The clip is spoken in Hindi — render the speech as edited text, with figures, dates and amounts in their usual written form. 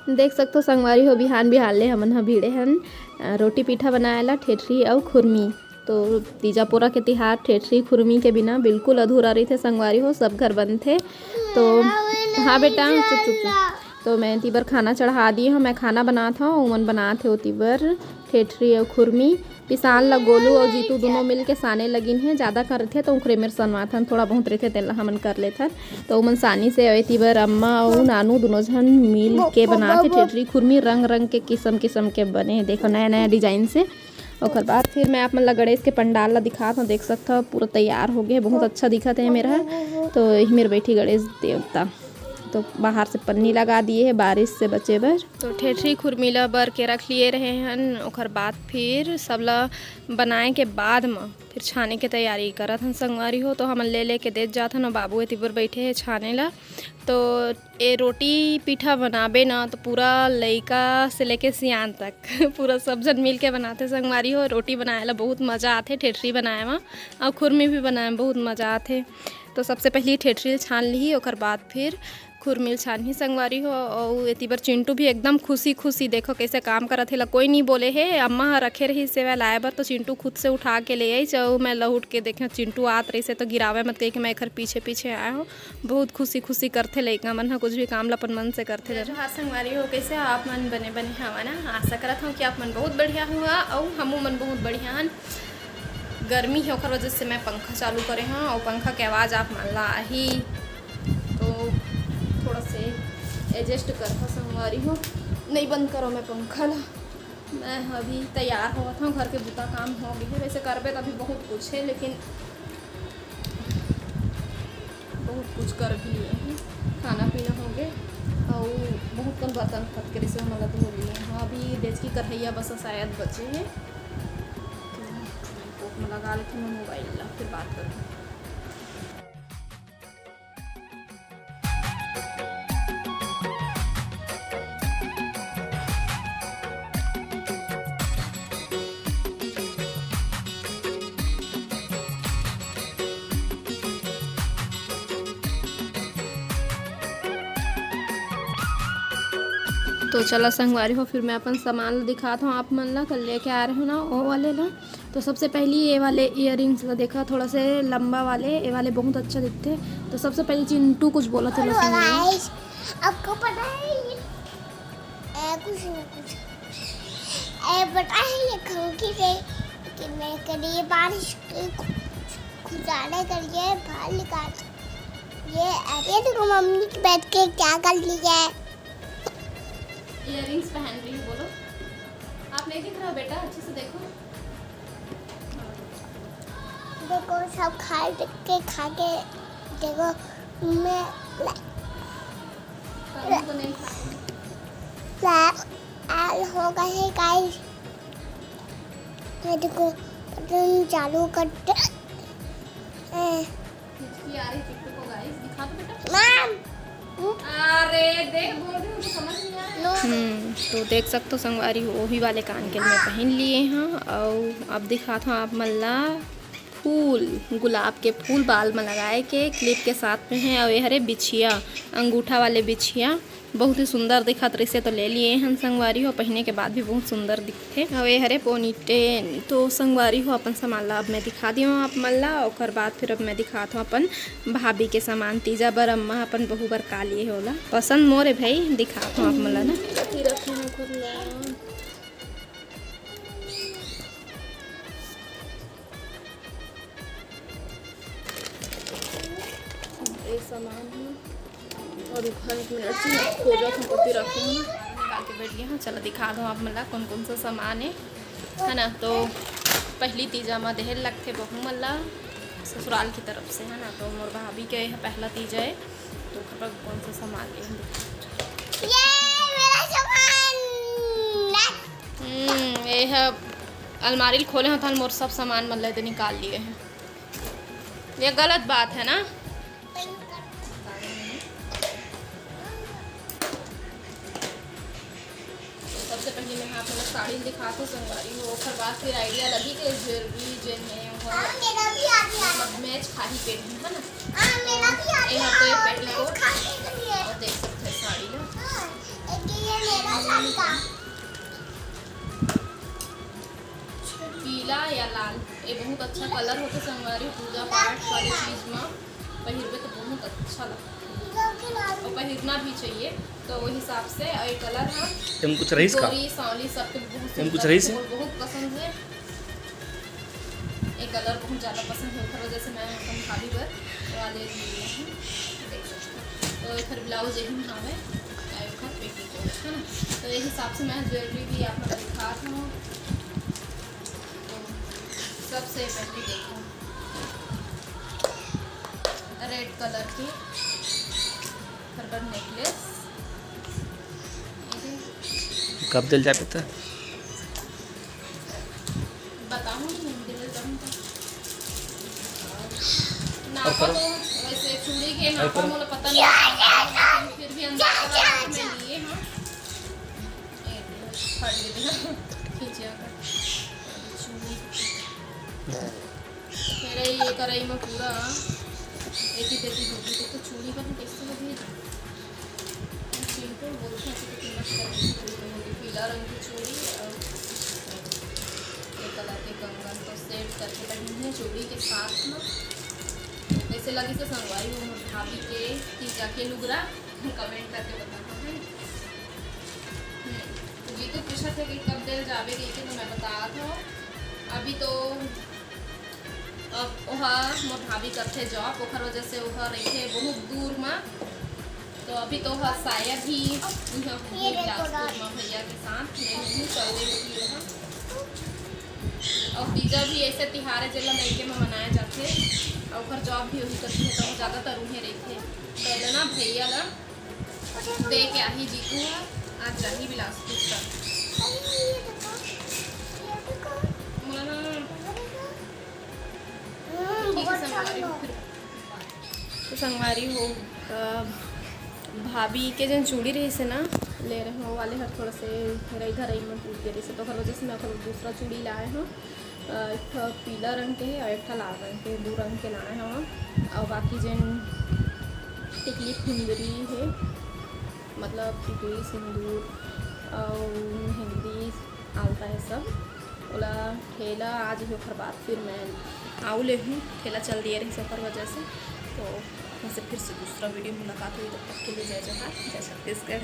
देख सकते हो संगवारी हो बिहान बिहान ले हमन ह भीड़े हन रोटी पीठा बनाएला ठेठरी और खुरमी। तो तीजा पूरा के तिहार ठेठरी खुरमी के बिना बिल्कुल अधूरा रही थे संगवारी हो, सब घर बंद थे। तो हाँ बेटा चुप चुप चुप। तो मैं तीबर खाना चढ़ा दी हूँ, मैं खाना बनाता हूँ उमन बनाते हो तीबर ठेठरी और खुरमी। पिसान ला गोलू और जीतू दोनों मिल के साने लगिन है, ज़्यादा कर थे तो उखरे मेरे सनवाथन थोड़ा बहुत रहते तेला हमन कर लेथन। तो उमन सानी से अवे तीबर अम्मा और नानू दोनों झन मिल के बनाते ठेठरी खुरमी। रंग रंग के किस्म किस्म के बने, देखो नया नया डिजाइन से। और बाद फिर मैं आप मन ला गणेश के पंडाल ला दिखाता हूँ, देख सकता हो पूरा तैयार हो गया, बहुत अच्छा दिखत है मेरा। तो यही मेरे बैठी गणेश देवता। तो बाहर से पन्नी लगा दिए है बारिश से बचे बर। तो ठेठरी खुरमी ला बर के रख लिए रहे हन। ओकर बाद फिर सब ला बनाए के बाद में फिर छाने के तैयारी करत हन संगवारी हो। तो हमन ले लेके देत जात हन और बाबू तिबर बैठे है छाने ला। तो ये रोटी पीठा बनाबे ना तो पूरा लइका से लेके सियान तक पूरा सब जन मिल के बनाते संगवारी हो। रोटी बनाए ला बहुत मज़ा आते, ठेठरी बनाए में और खुरमी भी बनाए में बहुत मज़ा आते। तो सबसे पहले ठेठरी छान ली, ओकर बाद फिर खुरमिल छान ही संगवारी हो। और एती बर चिंटू भी एकदम खुशी खुशी देखो कैसे काम करत है ला, कोई नहीं बोले है। अम्मा ह रखे रही सेवा लाए बर तो चिंटू खुद से उठा के ले आई। चाहो मैं लहुट के देखे चिंटू आत रही से तो गिरावे मत कही कि मैं एकर पीछे पीछे आया हूँ। बहुत खुशी खुशी करते लइका मन ह, कुछ भी काम ला अपन मन से करते। हाँ संगवारी हो कैसे आप मन बने बने हवा ना, आशा करत हूँ कि आप मन बहुत बढ़िया हुआ और हमू मन बहुत बढ़िया हन। गर्मी है ओकर वजह से मैं पंखा चालू करे हाँ, और पंखा के आवाज़ आप मान ला ही तो थोड़ा से एडजस्ट करता संगवारी हो। नहीं बंद करो मैं पंखा ला। मैं अभी तैयार हुआ था, घर के बुता काम हो गए है। वैसे करबे तो अभी बहुत कुछ है, लेकिन बहुत कुछ कर भी लिए हैं। खाना पीना हो गए और बहुत कम बर्तन फटकरी से हमारा धो लिए हैं। हाँ अभी डेज की कढ़ैया बस शायद बचे हैं, तो कोक में लगा लेती हूँ मोबाइल ला, फिर बात करती हूँ। तो चला संगवारी हो फिर मैं अपन सामान दिखाता हूँ आप मन ला, कल लेके आ रहे हो ना वो वाले ला। तो सबसे पहले ये वाले इयररिंग्स ला देखा, थोड़ा से लंबा वाले, ये वाले बहुत अच्छा दिखते। तो सबसे पहले चिंटू कुछ बोला था आपको पता है ये कुछ ना कुछ पता है ये खंकी से कि मैं करिए बारिश खुदाने करिए बाहर निकाल ये देखो मम्मी बैठ के क्या कर लिया है। इयररिंग्स पहन रही है, बोलो आप नहीं दिख रहा बेटा, अच्छे से देखो। देखो सब खा के देखो मैं तो नहीं हो गए है गाइस। देखो बटन चालू करते दिखा दो बेटा। मैम अरे देख बोल रही हूँ तो समझ नहीं आ रहा। तो देख सकते हो संगवारी हो वही वाले कान के मैं पहन लिए हैं। और अब दिखाता हूँ आप मल्ला फूल, गुलाब के फूल बाल में लगाए के क्लिप के साथ में है। और ये हरे बिछिया, अंगूठा वाले बिछिया बहुत ही सुंदर दिखत रही से तो ले लिए हैं संगवारी हो, पहने के बाद भी बहुत सुंदर दिखते। और ये हरे पोनीटेल। तो संगवारी हो अपन सामान ला अब मैं दिखा दी हूँ आप मल्ला। और बाद फिर अब मैं दिखाता हूँ अपन भाभी के सामान। तीजा बर अम्मा अपन बहु बर का लिए होला पसंद मोरे भाई, दिखाता हूँ आप मल्ला ना। सामान और उधर 1 मिनट से खोजा था कॉपी रखे हैं निकाल के बैठ गया। हाँ चलो दिखा दो आप मतलब कौन कौन सा सामान है ना। तो पहली तीजा में देहल लगते बहू मल्ला ससुराल की तरफ से है ना। तो मोर भाभी के पहला तीजा है, तो खबर कौन सा सामान ले ये है। अलमारी खोले हैं तो मोर सब सामान मतलब तो निकाल लिए हैं। ये गलत बात है ना। सबसे पहले मैं आप मतलब साड़ी दिखाती हूँ संगवारी हो, फिर बाद फिर आइडिया लगी कि ज्वेलरी जो है मैच खाली पेट है ना। तो ये पेटी को देख सकते हैं साड़ी ना। मेरा साड़ी का पीला या लाल ये बहुत अच्छा कलर होता संगवारी पूजा पाठ वाली चीज में पहिरबे तो बहुत अच्छा लगता और पहिरना भी चाहिए। तो वो हिसाब से ये कलर है तुम कुछ रहीस का गोरी सांवली सबके बहुत तुम कुछ रहीस बहुत पसंद है। ये कलर बहुत ज़्यादा पसंद है उधर वजह से मैं अपन खाली पर वाले लिए हैं देख सकते हो। तो फिर ब्लाउज यही हमें पेटीकोट है ना। तो ये हिसाब से मैं ज्वेलरी भी आप लोग दिखा था सबसे पहले देखो रेड कलर की हर्बल नेकलेस कब दिल जाते थे बताऊँगी नापा तो वैसे चूड़ी के नापा मुझे पता नहीं फिर भी अंदाजा में लिए हाँ फट गया खींचा कर चूड़ी फिर ये कढ़ाई में पूरा एक ही तेती होगी तो चूड़ी का कैसे लगी सिंपल बोलते हैं पीला रंग की चूड़ी और कलर के कंगन तो सेट करके पहनी है चूड़ी के साथ में कैसे लगी से संगवारी हो भाभी के कि जाके लुगरा कमेंट करके बताना है। ये तो पूछा था कि कब दिल जावे गई थी तो मैं बता था अभी तो अब वहाँ मोर भाभी करते जॉब ओखर वजह से वहाँ रहे बहुत दूर में तो अभी तो वहाँ शायद ही भैया के साथ नहीं चल रही है। और तीजा भी ऐसे तिहार है जिला लड़के में मनाए जाते और ओखर जॉब भी वही करती है तो ज़्यादातर उन्हें रहते पहले ना भैया ला दे के ही जीतू है आज जाही बिलासपुर तक तो संगवारी हो भाभी के जन चूड़ी रही से ना ले रहे हो वाले हर थोड़ा से इधर में टूट गए से तो हर वजह से मैं दूसरा चूड़ी लाए हूँ एक पीला रंग के है और एक लाल रंग के दो रंग के लाए हैं और बाकी जन टिकली खुंदरी है मतलब टिकली सिंदूर और मेहंदी आलता है सब ओला ठेला आज ही ओखर बाद फिर मैं आऊ ले हूँ ठेला चल दिए रही सफ़र वजह से तो वैसे फिर से दूसरा वीडियो मुलाकात हुई तब तक के लिए जय जवाहर जय छत्तीसगढ़।